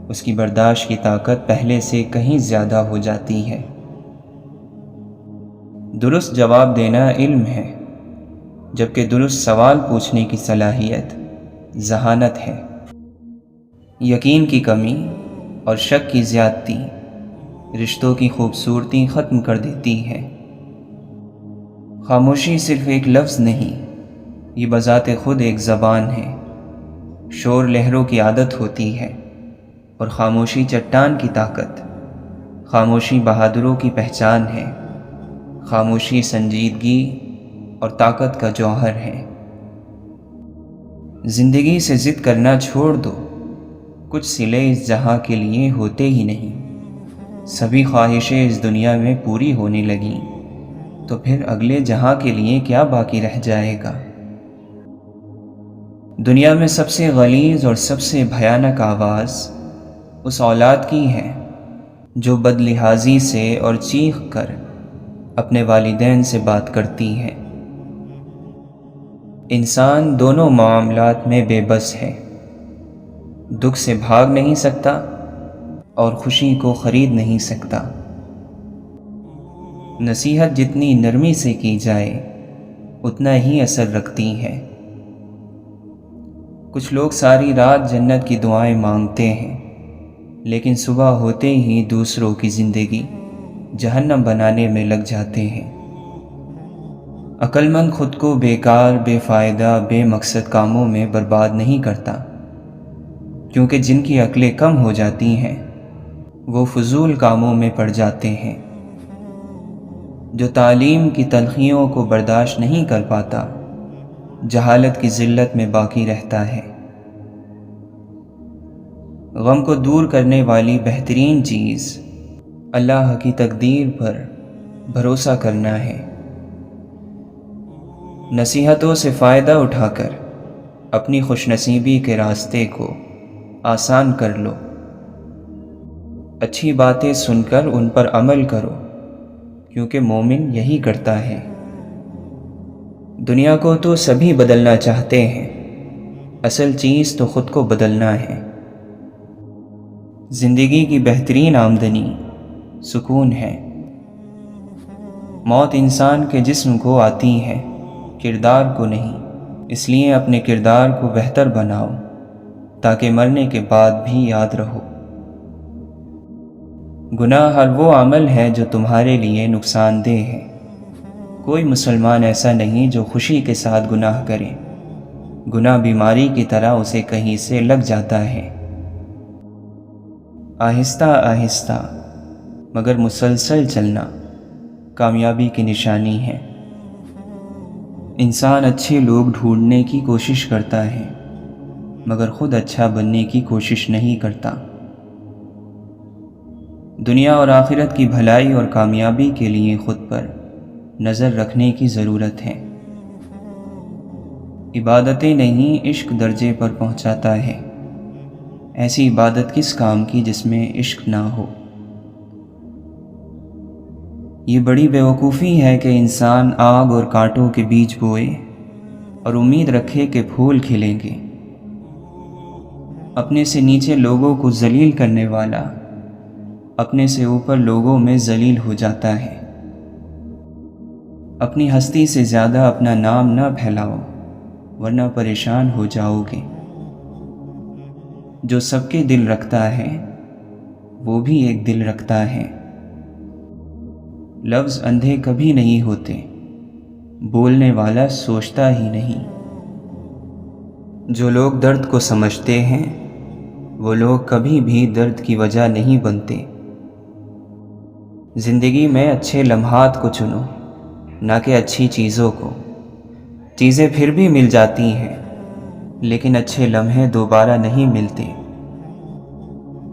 اس کی برداشت کی طاقت پہلے سے کہیں زیادہ ہو جاتی ہے۔ درست جواب دینا علم ہے، جبکہ درست سوال پوچھنے کی صلاحیت ذہانت ہے۔ یقین کی کمی اور شک کی زیادتی رشتوں کی خوبصورتی ختم کر دیتی ہے۔ خاموشی صرف ایک لفظ نہیں، یہ بذات خود ایک زبان ہے۔ شور لہروں کی عادت ہوتی ہے اور خاموشی چٹان کی طاقت۔ خاموشی بہادروں کی پہچان ہے، خاموشی سنجیدگی اور طاقت کا جوہر ہے۔ زندگی سے ضد کرنا چھوڑ دو، کچھ صلے اس جہاں کے لیے ہوتے ہی نہیں۔ سبھی خواہشیں اس دنیا میں پوری ہونے لگیں تو پھر اگلے جہاں کے لیے کیا باقی رہ جائے گا؟ دنیا میں سب سے غلیظ اور سب سے بھیانک آواز اس اولاد کی ہے جو بد لحاظی سے اور چیخ کر اپنے والدین سے بات کرتی ہے۔ انسان دونوں معاملات میں بے بس ہے، دکھ سے بھاگ نہیں سکتا اور خوشی کو خرید نہیں سکتا۔ نصیحت جتنی نرمی سے کی جائے اتنا ہی اثر رکھتی ہے۔ کچھ لوگ ساری رات جنت کی دعائیں مانگتے ہیں، لیکن صبح ہوتے ہی دوسروں کی زندگی جہنم بنانے میں لگ جاتے ہیں۔ عقل مند خود کو بیکار، بے فائدہ، بے مقصد کاموں میں برباد نہیں کرتا، کیونکہ جن کی عقلیں کم ہو جاتی ہیں وہ فضول کاموں میں پڑ جاتے ہیں۔ جو تعلیم کی تلخیوں کو برداشت نہیں کر پاتا، جہالت کی ذلت میں باقی رہتا ہے۔ غم کو دور کرنے والی بہترین چیز اللہ کی تقدیر پر بھروسہ کرنا ہے۔ نصیحتوں سے فائدہ اٹھا کر اپنی خوش نصیبی کے راستے کو آسان کر لو۔ اچھی باتیں سن کر ان پر عمل کرو، کیونکہ مومن یہی کرتا ہے۔ دنیا کو تو سبھی بدلنا چاہتے ہیں، اصل چیز تو خود کو بدلنا ہے۔ زندگی کی بہترین آمدنی سکون ہے۔ موت انسان کے جسم کو آتی ہے، کردار کو نہیں۔ اس لیے اپنے کردار کو بہتر بناؤ تاکہ مرنے کے بعد بھی یاد رہو۔ گناہ ہر وہ عمل ہے جو تمہارے لیے نقصان دہ ہے۔ کوئی مسلمان ایسا نہیں جو خوشی کے ساتھ گناہ کرے۔ گناہ بیماری کی طرح اسے کہیں سے لگ جاتا ہے۔ آہستہ آہستہ مگر مسلسل چلنا کامیابی کی نشانی ہے۔ انسان اچھے لوگ ڈھونڈنے کی کوشش کرتا ہے، مگر خود اچھا بننے کی کوشش نہیں کرتا۔ دنیا اور آخرت کی بھلائی اور کامیابی کے لیے خود پر نظر رکھنے کی ضرورت ہے۔ عبادتیں نہیں، عشق درجے پر پہنچاتا ہے۔ ایسی عبادت کس کام کی جس میں عشق نہ ہو؟ یہ بڑی بیوقوفی ہے کہ انسان آگ اور کانٹوں کے بیج بوئے اور امید رکھے کہ پھول کھلیں گے۔ اپنے سے نیچے لوگوں کو ذلیل کرنے والا اپنے سے اوپر لوگوں میں ذلیل ہو جاتا ہے۔ اپنی ہستی سے زیادہ اپنا نام نہ پھیلاؤ ورنہ پریشان ہو جاؤ گے۔ جو سب کے دل رکھتا ہے وہ بھی ایک دل رکھتا ہے۔ لفظ اندھے کبھی نہیں ہوتے، بولنے والا سوچتا ہی نہیں۔ جو لوگ درد کو سمجھتے ہیں وہ لوگ کبھی بھی درد کی وجہ نہیں بنتے۔ زندگی میں اچھے لمحات کو چنو نہ کہ اچھی چیزوں کو۔ چیزیں پھر بھی مل جاتی ہیں لیکن اچھے لمحے دوبارہ نہیں ملتے۔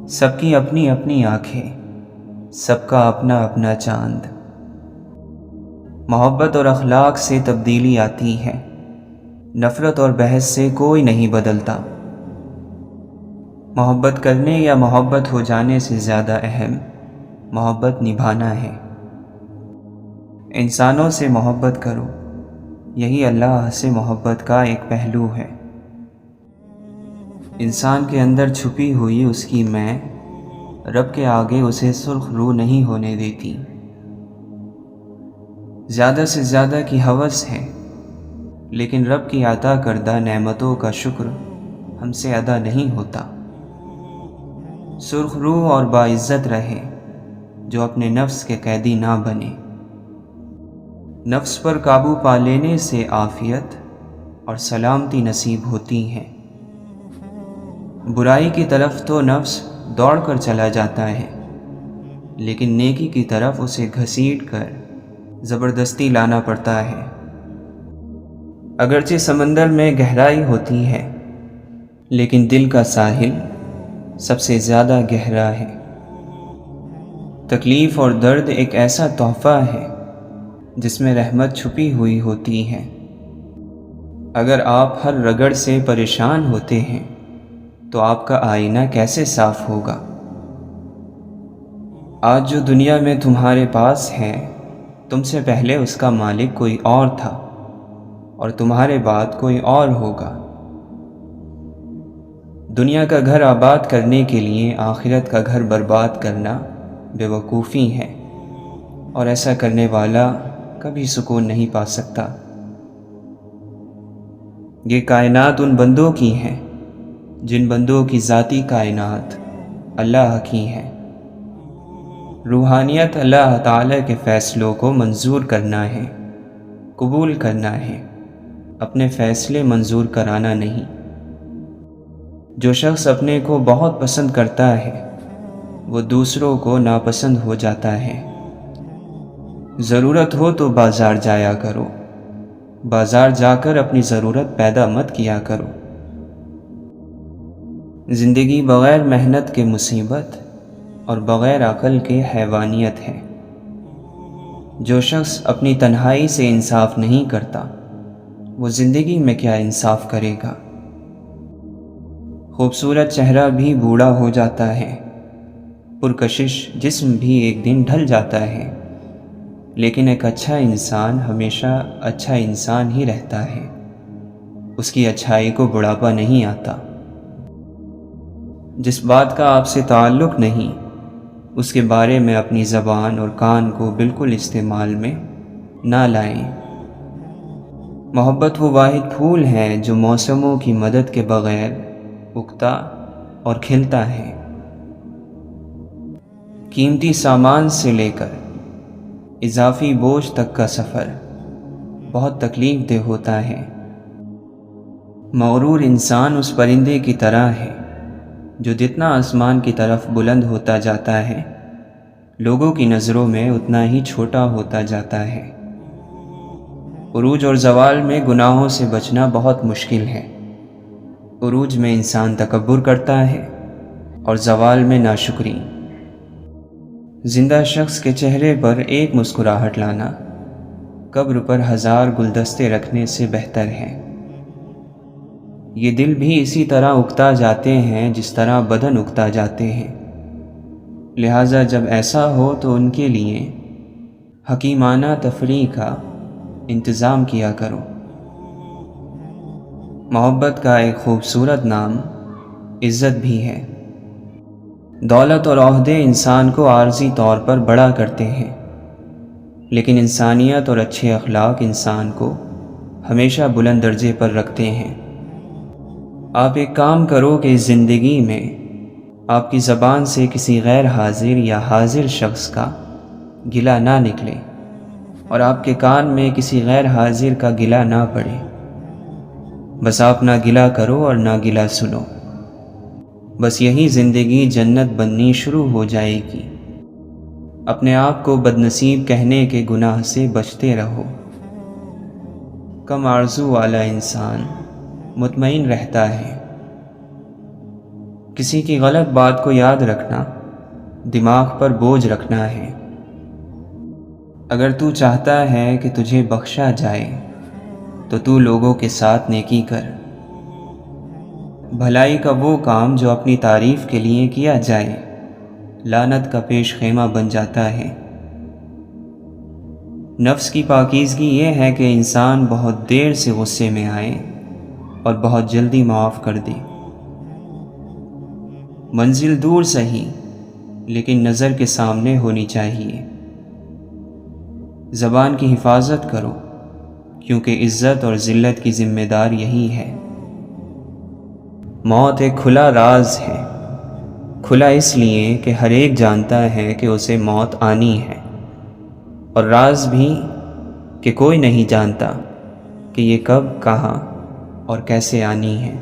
سب کی اپنی اپنی آنکھیں، سب کا اپنا اپنا چاند۔ محبت اور اخلاق سے تبدیلی آتی ہے، نفرت اور بحث سے کوئی نہیں بدلتا۔ محبت کرنے یا محبت ہو جانے سے زیادہ اہم محبت نبھانا ہے۔ انسانوں سے محبت کرو، یہی اللہ سے محبت کا ایک پہلو ہے۔ انسان کے اندر چھپی ہوئی اس کی میں رب کے آگے اسے سرخ رو نہیں ہونے دیتی۔ زیادہ سے زیادہ کی ہوس ہے لیکن رب کی عطا کردہ نعمتوں کا شکر ہم سے ادا نہیں ہوتا۔ سرخ رو اور باعزت رہے جو اپنے نفس کے قیدی نہ بنے۔ نفس پر قابو پا لینے سے عافیت اور سلامتی نصیب ہوتی ہے۔ برائی کی طرف تو نفس دوڑ کر چلا جاتا ہے لیکن نیکی کی طرف اسے گھسیٹ کر زبردستی لانا پڑتا ہے۔ اگرچہ سمندر میں گہرائی ہوتی ہے لیکن دل کا ساحل سب سے زیادہ گہرا ہے۔ تکلیف اور درد ایک ایسا تحفہ ہے جس میں رحمت چھپی ہوئی ہوتی ہے۔ اگر آپ ہر رگڑ سے پریشان ہوتے ہیں تو آپ کا آئینہ کیسے صاف ہوگا؟ آج جو دنیا میں تمہارے پاس ہے تم سے پہلے اس کا مالک کوئی اور تھا اور تمہارے بعد کوئی اور ہوگا۔ دنیا کا گھر آباد کرنے کے لیے آخرت کا گھر برباد کرنا بے وقوفی ہے اور ایسا کرنے والا کبھی سکون نہیں پا سکتا۔ یہ کائنات ان بندوں کی ہیں جن بندوں کی ذاتی کائنات اللہ کی ہے۔ روحانیت اللہ تعالیٰ کے فیصلوں کو منظور کرنا ہے، قبول کرنا ہے، اپنے فیصلے منظور کرانا نہیں۔ جو شخص اپنے کو بہت پسند کرتا ہے وہ دوسروں کو ناپسند ہو جاتا ہے۔ ضرورت ہو تو بازار جایا کرو، بازار جا کر اپنی ضرورت پیدا مت کیا کرو۔ زندگی بغیر محنت کے مصیبت اور بغیر عقل کے حیوانیت ہے۔ جو شخص اپنی تنہائی سے انصاف نہیں کرتا وہ زندگی میں کیا انصاف کرے گا؟ خوبصورت چہرہ بھی بوڑھا ہو جاتا ہے، پرکشش جسم بھی ایک دن ڈھل جاتا ہے، لیکن ایک اچھا انسان ہمیشہ اچھا انسان ہی رہتا ہے۔ اس کی اچھائی کو بڑھاپا نہیں آتا۔ جس بات کا آپ سے تعلق نہیں اس کے بارے میں اپنی زبان اور کان کو بالکل استعمال میں نہ لائیں۔ محبت وہ واحد پھول ہے جو موسموں کی مدد کے بغیر اگتا اور کھلتا ہے۔ قیمتی سامان سے لے کر اضافی بوجھ تک کا سفر بہت تکلیف دہ ہوتا ہے۔ مغرور انسان اس پرندے کی طرح ہے جو جتنا آسمان کی طرف بلند ہوتا جاتا ہے لوگوں کی نظروں میں اتنا ہی چھوٹا ہوتا جاتا ہے۔ عروج اور زوال میں گناہوں سے بچنا بہت مشکل ہے۔ عروج میں انسان تکبر کرتا ہے اور زوال میں ناشکری۔ زندہ شخص کے چہرے پر ایک مسکراہٹ لانا قبر پر 1000 گلدستے رکھنے سے بہتر ہے۔ یہ دل بھی اسی طرح اگتا جاتے ہیں جس طرح بدن اگتا جاتے ہیں، لہٰذا جب ایسا ہو تو ان کے لیے حکیمانہ تفریح کا انتظام کیا کرو۔ محبت کا ایک خوبصورت نام عزت بھی ہے۔ دولت اور عہدے انسان کو عارضی طور پر بڑا کرتے ہیں، لیکن انسانیت اور اچھے اخلاق انسان کو ہمیشہ بلند درجے پر رکھتے ہیں۔ آپ ایک کام کرو کہ اس زندگی میں آپ کی زبان سے کسی غیر حاضر یا حاضر شخص کا گلہ نہ نکلے، اور آپ کے کان میں کسی غیر حاضر کا گلہ نہ پڑے۔ بس آپ نہ گلہ کرو اور نہ گلہ سنو، بس یہی زندگی جنت بننی شروع ہو جائے گی۔ اپنے آپ کو بدنصیب کہنے کے گناہ سے بچتے رہو۔ کم آرزو والا انسان مطمئن رہتا ہے۔ کسی کی غلط بات کو یاد رکھنا دماغ پر بوجھ رکھنا ہے۔ اگر تو چاہتا ہے کہ تجھے بخشا جائے تو تو لوگوں کے ساتھ نیکی کر۔ بھلائی کا وہ کام جو اپنی تعریف کے لیے کیا جائے لعنت کا پیش خیمہ بن جاتا ہے۔ نفس کی پاکیزگی یہ ہے کہ انسان بہت دیر سے غصے میں آئے اور بہت جلدی معاف کر دے۔ منزل دور سہی لیکن نظر کے سامنے ہونی چاہیے۔ زبان کی حفاظت کرو، کیونکہ عزت اور ذلت کی ذمہ دار یہی ہے۔ موت ایک کھلا راز ہے، کھلا اس لیے کہ ہر ایک جانتا ہے کہ اسے موت آنی ہے، اور راز بھی کہ کوئی نہیں جانتا کہ یہ کب، کہاں اور کیسے آنی ہے۔